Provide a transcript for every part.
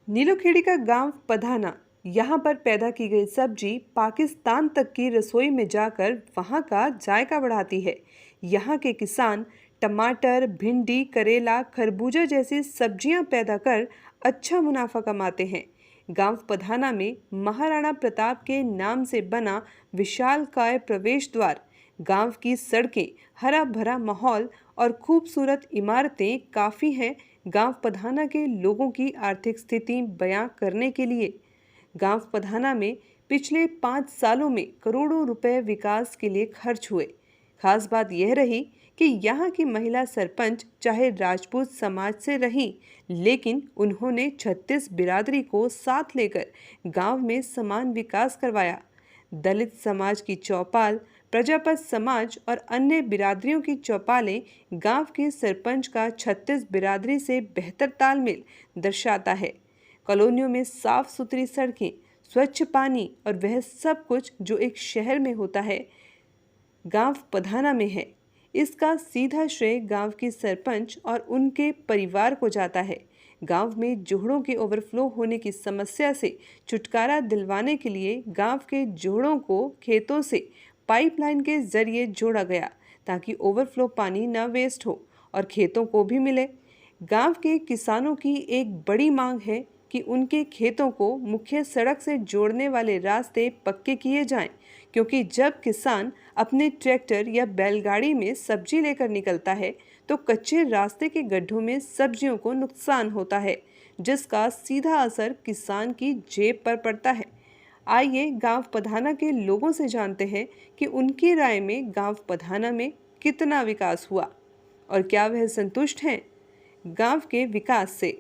नीलोखेड़ी का गांव पधाना, यहाँ पर पैदा की गई सब्जी पाकिस्तान तक की रसोई में जाकर वहाँ का जायका बढ़ाती है। यहाँ के किसान टमाटर, भिंडी, करेला, खरबूजा जैसी सब्जियाँ पैदा कर अच्छा मुनाफा कमाते हैं। गांव पधाना में महाराणा प्रताप के नाम से बना विशालकाय प्रवेश द्वार, गांव की सड़कें, हरा भरा माहौल और खूबसूरत इमारतें काफ़ी हैं गांव पधाना के लोगों की आर्थिक स्थिति बयां करने के लिए। गांव पधाना में पिछले 5 सालों में करोड़ों रुपए विकास के लिए खर्च हुए। खास बात यह रही कि यहाँ की महिला सरपंच चाहे राजपूत समाज से रहीं, लेकिन उन्होंने 36 बिरादरी को साथ लेकर गांव में समान विकास करवाया। दलित समाज की चौपाल, प्रजापत समाज और अन्य बिरादरियों की चौपालें गांव के सरपंच का 36 बिरादरी से बेहतर तालमेल दर्शाता है। कॉलोनियों में साफ सुथरी सड़कें, स्वच्छ पानी और वह सब कुछ जो एक शहर में होता है, गांव पधाना में है। इसका सीधा श्रेय गांव की सरपंच और उनके परिवार को जाता है। गांव में जोहड़ों के ओवरफ्लो होने की समस्या से छुटकारा दिलवाने के लिए गांव के जोहड़ों को खेतों से पाइपलाइन के जरिए जोड़ा गया ताकि ओवरफ्लो पानी न वेस्ट हो और खेतों को भी मिले। गांव के किसानों की एक बड़ी मांग है कि उनके खेतों को मुख्य सड़क से जोड़ने वाले रास्ते पक्के किए जाएं, क्योंकि जब किसान अपने ट्रैक्टर या बैलगाड़ी में सब्जी लेकर निकलता है तो कच्चे रास्ते के गड्ढों में सब्जियों को नुकसान होता है, जिसका सीधा असर किसान की जेब पर पड़ता है। आइए गांव पधाना के लोगों से जानते हैं कि उनकी राय में गांव पधाना में कितना विकास हुआ और क्या वह संतुष्ट हैं गांव के विकास से।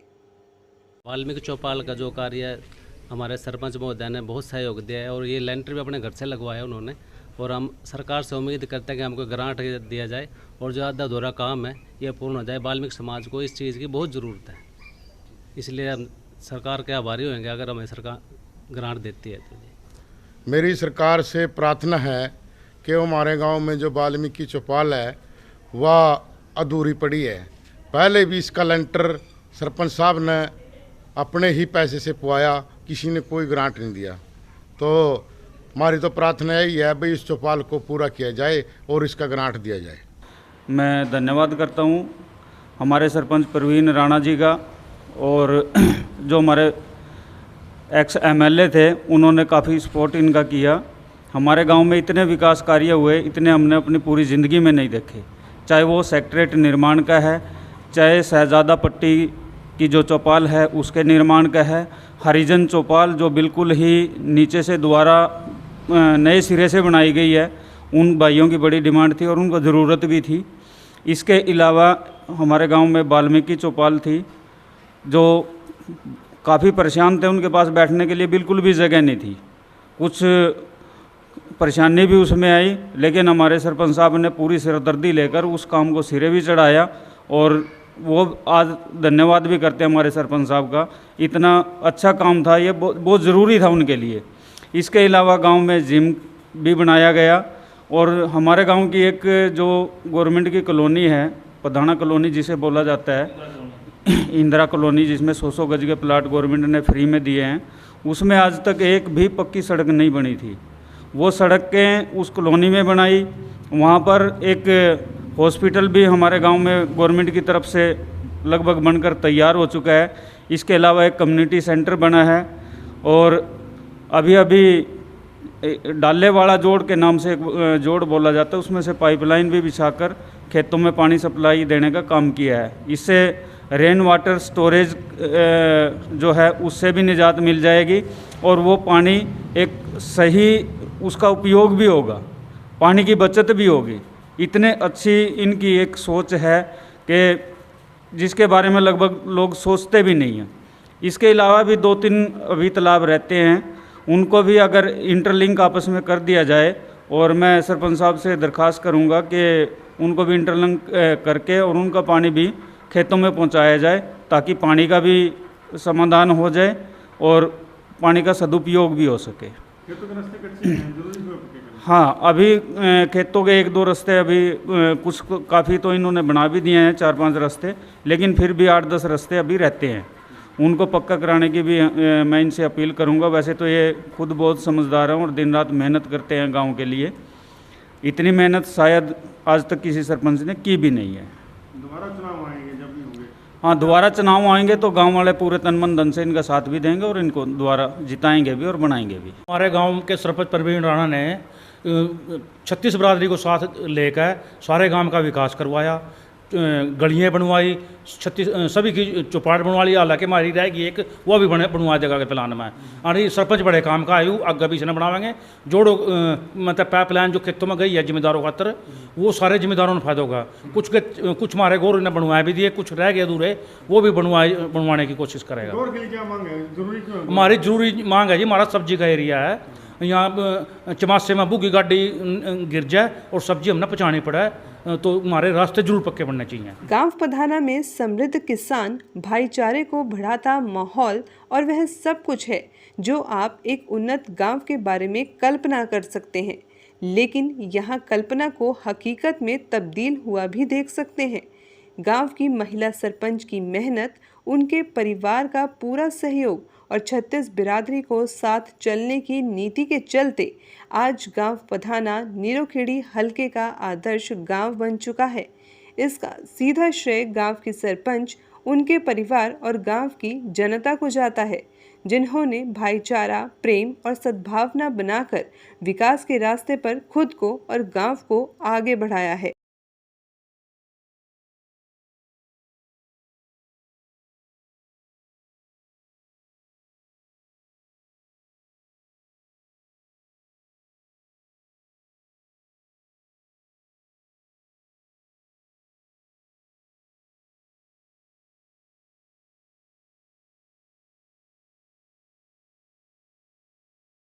वाल्मीकि चौपाल का जो कार्य है, हमारे सरपंच महोदय ने बहुत सहयोग दिया है और ये लेंटर भी अपने घर से लगवाया उन्होंने। और हम सरकार से उम्मीद करते हैं कि हमको ग्रांट दिया जाए और जो आधा अधूरा काम है ये पूर्ण हो जाए। वाल्मीकि समाज को इस चीज़ की बहुत ज़रूरत है, इसलिए हम सरकार के आभारी होंगे अगर हमें सरकार ग्रांट देती है तो। मेरी सरकार से प्रार्थना है कि हमारे गांव में जो वाल्मीकि चौपाल है वह अधूरी पड़ी है। पहले भी इसका लेंटर सरपंच साहब ने अपने ही पैसे से पुआया, किसी ने कोई ग्रांट नहीं दिया। तो हमारी तो प्रार्थना यही है भाई इस चौपाल को पूरा किया जाए और इसका ग्रांट दिया जाए। मैं धन्यवाद करता हूँ हमारे सरपंच प्रवीण राणा जी का, और जो हमारे एक्स MLA थे उन्होंने काफ़ी सपोर्ट इनका किया। हमारे गांव में इतने विकास कार्य हुए, इतने हमने अपनी पूरी ज़िंदगी में नहीं देखे। चाहे वो सेक्रेटरीट निर्माण का है, चाहे शहजादा पट्टी की जो चौपाल है उसके निर्माण का है, हरिजन चौपाल जो बिल्कुल ही नीचे से दोबारा नए सिरे से बनाई गई है, उन भाइयों की बड़ी डिमांड थी और उनको ज़रूरत भी थी। इसके अलावा हमारे गांव में वाल्मीकि चौपाल थी जो काफ़ी परेशान थे, उनके पास बैठने के लिए बिल्कुल भी जगह नहीं थी। कुछ परेशानी भी उसमें आई, लेकिन हमारे सरपंच साहब ने पूरी सिरदर्दी लेकर उस काम को सिरे भी चढ़ाया और वो आज धन्यवाद भी करते हैं हमारे सरपंच साहब का। इतना अच्छा काम था, ये बहुत ज़रूरी था उनके लिए। इसके अलावा गांव में जिम भी बनाया गया और हमारे गांव की एक जो गवर्नमेंट की कॉलोनी है, पधाना कॉलोनी जिसे बोला जाता है, इंदिरा कॉलोनी, जिसमें 100 गज के प्लाट गवर्नमेंट ने फ्री में दिए हैं, उसमें आज तक एक भी पक्की सड़क नहीं बनी थी। वो सड़कें उस कॉलोनी में बनाई। वहाँ पर एक हॉस्पिटल भी हमारे गांव में गवर्नमेंट की तरफ से लगभग बनकर तैयार हो चुका है। इसके अलावा एक कम्युनिटी सेंटर बना है और अभी डालेवाड़ा जोड़ के नाम से एक जोड़ बोला जाता है, उसमें से पाइपलाइन भी बिछाकर खेतों में पानी सप्लाई देने का काम किया है। इससे रेन वाटर स्टोरेज जो है उससे भी निजात मिल जाएगी और वो पानी एक सही उसका उपयोग भी होगा, पानी की बचत भी होगी। इतने अच्छी इनकी एक सोच है कि जिसके बारे में लगभग लोग सोचते भी नहीं हैं। इसके अलावा भी 2-3 अभी तालाब रहते हैं, उनको भी अगर इंटरलिंक आपस में कर दिया जाए, और मैं सरपंच साहब से दरख्वास्त करूंगा कि उनको भी इंटरलिंक करके और उनका पानी भी खेतों में पहुंचाया जाए ताकि पानी का भी समाधान हो जाए और पानी का सदुपयोग भी हो सके। खेतों के रास्ते कच्चे हैं, जरूरी है पक्के करना। हाँ, अभी खेतों के 1-2 रास्ते अभी कुछ काफ़ी तो इन्होंने बना भी दिए हैं, 4-5 रास्ते, लेकिन फिर भी 8-10 रास्ते अभी रहते हैं उनको पक्का कराने की भी मैं इनसे अपील करूंगा। वैसे तो ये खुद बहुत समझदार हैं और दिन रात मेहनत करते हैं गांव के लिए। इतनी मेहनत शायद आज तक किसी सरपंच ने की भी नहीं है। दोबारा चुनाव आएंगे जब भी होंगे? हाँ, दोबारा चुनाव आएंगे तो गांव वाले पूरे तन मन धन से इनका साथ भी देंगे और इनको दोबारा जिताएंगे भी और बनाएंगे भी। हमारे गांव के सरपंच प्रवीण राणा ने 36 बिरादरी को साथ लेकर सारे गांव का विकास करवाया, गलियाँ बनवाई, 36 सभी की चौपाट बनवा ली। हालांकि हमारी रहेगी एक, वो भी बनवा देगा के प्लान में। अरे सरपंच बड़े काम का आयु आगे भी से बनावेंगे। जोड़ो मतलब पाइप लाइन जो खेतों में गई है जिम्मेदारों खातर, वो सारे जिम्मेदारों ने फायदा होगा। कुछ हमारे गौर ने बनवाए भी दिए, कुछ रह गए अधूरे, वो भी बनवाने की कोशिश करेगा। गौर के लिए क्या मांग है? जरूरी क्यों है? हमारी जरूरी मांग है जी, हमारा सब्जी का एरिया है, यहाँ चमासे में बुगी गाड़ी गिर जाए और सब्जी हमने पहुँचानी पड़े, तो हमारे रास्ते जरूर पक्के बनने चाहिए। गांव पधाना में समृद्ध किसान, भाईचारे को बढ़ाता माहौल और वह सब कुछ है जो आप एक उन्नत गांव के बारे में कल्पना कर सकते हैं, लेकिन यहाँ कल्पना को हकीकत में तब्दील हुआ भी देख सकते हैं। गांव की महिला सरपंच की मेहनत, उनके परिवार का पूरा सहयोग और 36 बिरादरी को साथ चलने की नीति के चलते आज गांव पधाना नीरोखेड़ी हलके का आदर्श गांव बन चुका है। इसका सीधा श्रेय गांव की सरपंच, उनके परिवार और गांव की जनता को जाता है, जिन्होंने भाईचारा, प्रेम और सद्भावना बनाकर विकास के रास्ते पर खुद को और गांव को आगे बढ़ाया है।